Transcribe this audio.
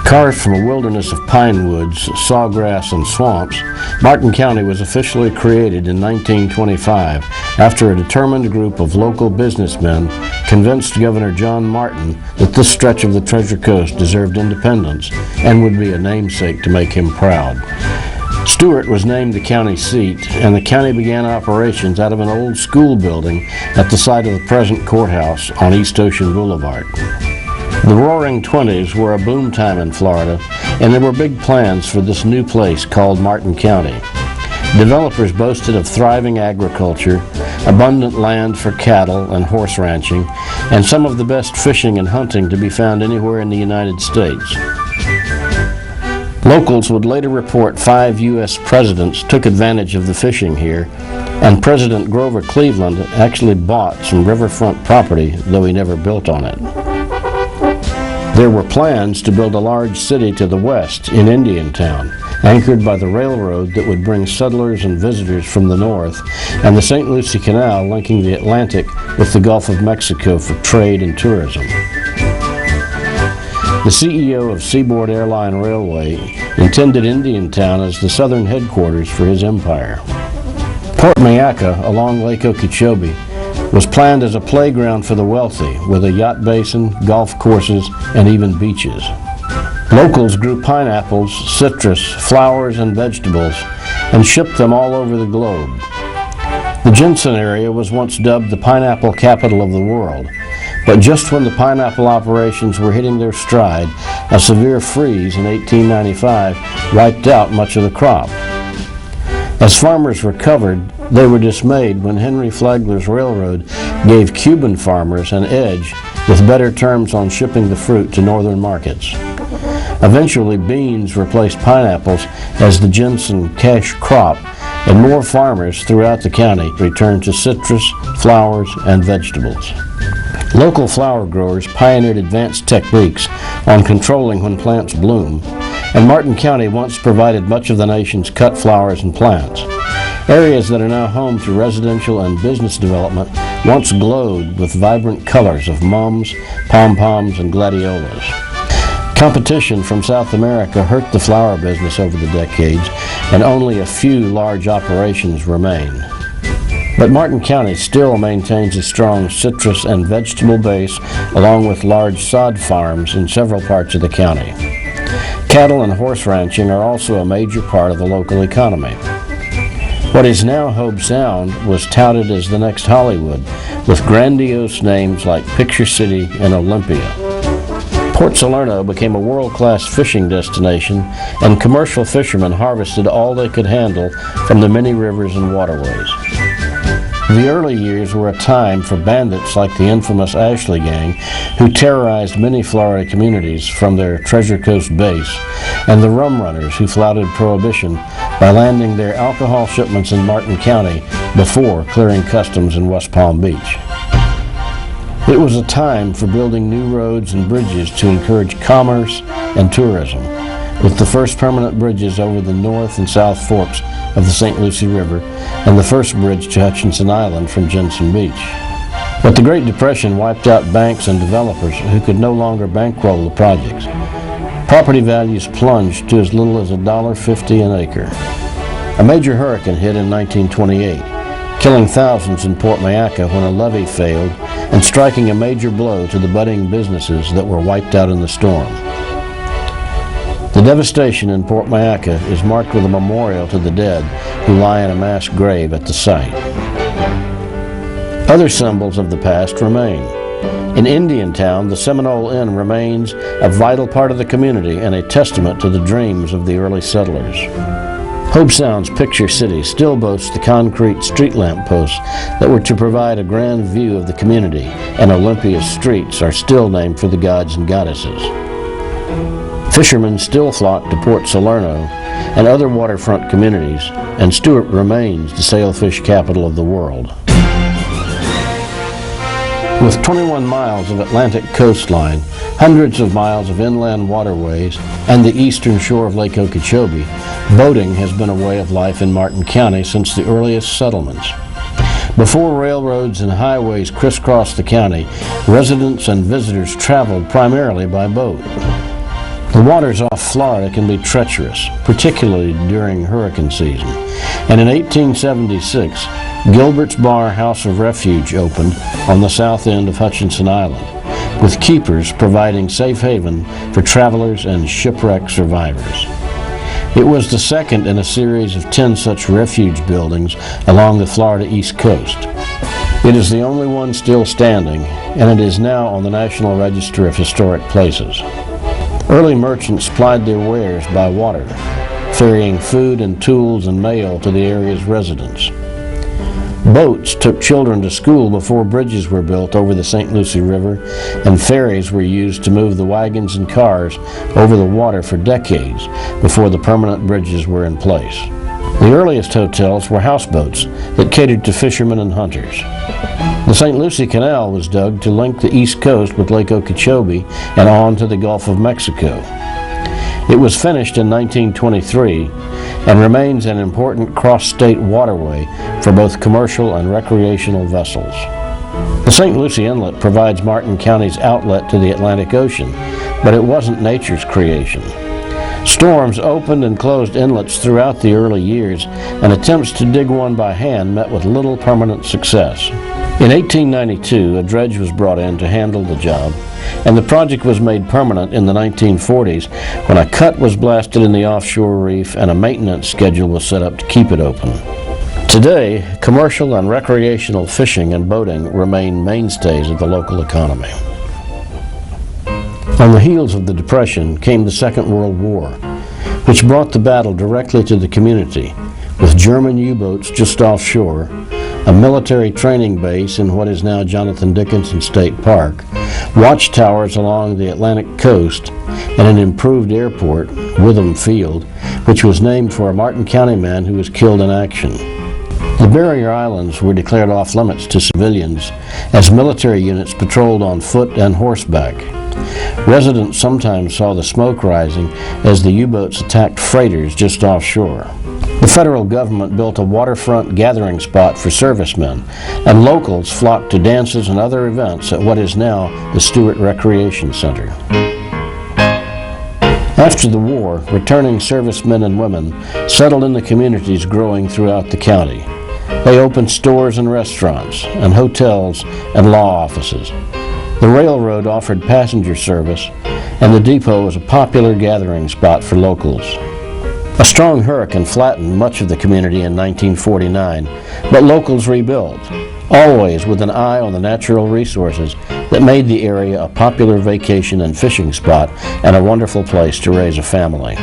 Carved from a wilderness of pine woods, sawgrass, and swamps, Martin County was officially created in 1925 after a determined group of local businessmen convinced Governor John Martin that this stretch of the Treasure Coast deserved independence and would be a namesake to make him proud. Stuart was named the county seat, and the county began operations out of an old school building at the site of the present courthouse on East Ocean Boulevard. The Roaring '20s were a boom time in Florida, and there were big plans for this new place called Martin County. Developers boasted of thriving agriculture, abundant land for cattle and horse ranching, and some of the best fishing and hunting to be found anywhere in the United States. Locals would later report 5 U.S. presidents took advantage of the fishing here, and President Grover Cleveland actually bought some riverfront property, though he never built on it. There were plans to build a large city to the west in Indiantown, anchored by the railroad that would bring settlers and visitors from the north, and the St. Lucie Canal linking the Atlantic with the Gulf of Mexico for trade and tourism. The CEO of Seaboard Airline Railway intended Indiantown as the southern headquarters for his empire. Port Mayaca along Lake Okeechobee was planned as a playground for the wealthy, with a yacht basin, golf courses, and even beaches. Locals grew pineapples, citrus, flowers, and vegetables, and shipped them all over the globe. The Jensen area was once dubbed the pineapple capital of the world, but just when the pineapple operations were hitting their stride, a severe freeze in 1895 wiped out much of the crop. As farmers recovered, they were dismayed when Henry Flagler's railroad gave Cuban farmers an edge with better terms on shipping the fruit to northern markets. Eventually, beans replaced pineapples as the Jensen cash crop, and more farmers throughout the county returned to citrus, flowers, and vegetables. Local flower growers pioneered advanced techniques on controlling when plants bloom, and Martin County once provided much of the nation's cut flowers and plants. Areas that are now home to residential and business development once glowed with vibrant colors of mums, pom-poms, and gladiolas. Competition from South America hurt the flower business over the decades, and only a few large operations remain. But Martin County still maintains a strong citrus and vegetable base, along with large sod farms in several parts of the county. Cattle and horse ranching are also a major part of the local economy. What is now Hobe Sound was touted as the next Hollywood, with grandiose names like Picture City and Olympia. Port Salerno became a world-class fishing destination, and commercial fishermen harvested all they could handle from the many rivers and waterways. The early years were a time for bandits like the infamous Ashley Gang, who terrorized many Florida communities from their Treasure Coast base, and the rum runners who flouted Prohibition by landing their alcohol shipments in Martin County before clearing customs in West Palm Beach. It was a time for building new roads and bridges to encourage commerce and tourism, with the first permanent bridges over the north and south forks of the St. Lucie River and the first bridge to Hutchinson Island from Jensen Beach. But the Great Depression wiped out banks and developers who could no longer bankroll the projects. Property values plunged to as little as $1.50 an acre. A major hurricane hit in 1928, killing thousands in Port Mayaca when a levee failed and striking a major blow to the budding businesses that were wiped out in the storm. The devastation in Port Mayaca is marked with a memorial to the dead who lie in a mass grave at the site. Other symbols of the past remain. In Indiantown, the Seminole Inn remains a vital part of the community and a testament to the dreams of the early settlers. Hobe Sound's Picture City still boasts the concrete street lamp posts that were to provide a grand view of the community, and Olympia's streets are still named for the gods and goddesses. Fishermen still flock to Port Salerno and other waterfront communities, and Stuart remains the sailfish capital of the world. With 21 miles of Atlantic coastline, hundreds of miles of inland waterways, and the eastern shore of Lake Okeechobee, boating has been a way of life in Martin County since the earliest settlements. Before railroads and highways crisscrossed the county, residents and visitors traveled primarily by boat. The waters off Florida can be treacherous, particularly during hurricane season. And in 1876, Gilbert's Bar House of Refuge opened on the south end of Hutchinson Island, with keepers providing safe haven for travelers and shipwreck survivors. It was the second in a series of 10 such refuge buildings along the Florida East Coast. It is the only one still standing, and it is now on the National Register of Historic Places. Early merchants plied their wares by water, ferrying food and tools and mail to the area's residents. Boats took children to school before bridges were built over the St. Lucie River, and ferries were used to move the wagons and cars over the water for decades before the permanent bridges were in place. The earliest hotels were houseboats that catered to fishermen and hunters. The St. Lucie Canal was dug to link the East Coast with Lake Okeechobee and on to the Gulf of Mexico. It was finished in 1923 and remains an important cross-state waterway for both commercial and recreational vessels. The St. Lucie Inlet provides Martin County's outlet to the Atlantic Ocean, but it wasn't nature's creation. Storms opened and closed inlets throughout the early years, and attempts to dig one by hand met with little permanent success. In 1892, a dredge was brought in to handle the job, and the project was made permanent in the 1940s when a cut was blasted in the offshore reef and a maintenance schedule was set up to keep it open. Today, commercial and recreational fishing and boating remain mainstays of the local economy. On the heels of the Depression came the Second World War, which brought the battle directly to the community, with German U-boats just offshore, a military training base in what is now Jonathan Dickinson State Park, watchtowers along the Atlantic coast, and an improved airport, Witham Field, which was named for a Martin County man who was killed in action. The barrier islands were declared off limits to civilians as military units patrolled on foot and horseback. Residents sometimes saw the smoke rising as the U-boats attacked freighters just offshore. The federal government built a waterfront gathering spot for servicemen, and locals flocked to dances and other events at what is now the Stewart Recreation Center. After the war, returning servicemen and women settled in the communities growing throughout the county. They opened stores and restaurants, and hotels and law offices. The railroad offered passenger service, and the depot was a popular gathering spot for locals. A strong hurricane flattened much of the community in 1949, but locals rebuilt, always with an eye on the natural resources that made the area a popular vacation and fishing spot and a wonderful place to raise a family.